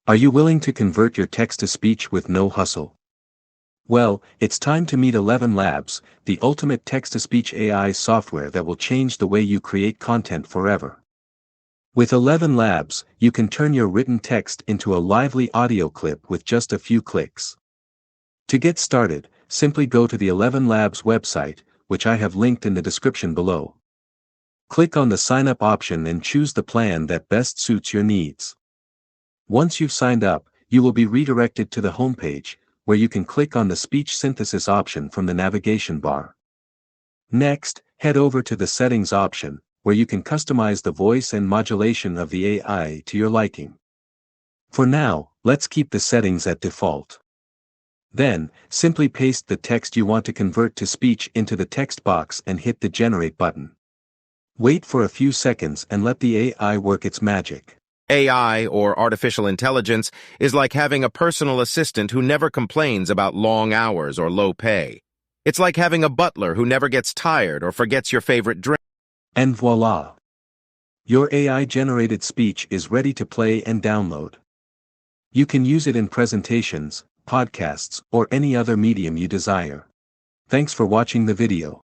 Are you willing to convert your text to speech with no hustle? Well, it's time to meet 11 Labs, the ultimate text-to-speech AI software that will change the way you create content forever. With 11 Labs, you can turn your written text into a lively audio clip with just a few clicks. To get started, simply go to the 11 Labs website, which I have linked in the description below. Click on the Sign Up option and choose the plan that best suits your needs. Once you've signed up, you will be redirected to the homepage, where you can click on the speech synthesis option from the navigation bar. Next, head over to the Settings option, where you can customize the voice and modulation of the AI to your liking. For now, let's keep the settings at default. Then, simply paste the text you want to convert to speech into the text box and hit the Generate button. Wait for a few seconds and let the AI work its magic. AI, or artificial intelligence, is like having a personal assistant who never complains about long hours or low pay. It's like having a butler who never gets tired or forgets your favorite drink. And voila! Your AI-generated speech is ready to play and download. You can use it in presentations, podcasts, or any other medium you desire. Thanks for watching the video.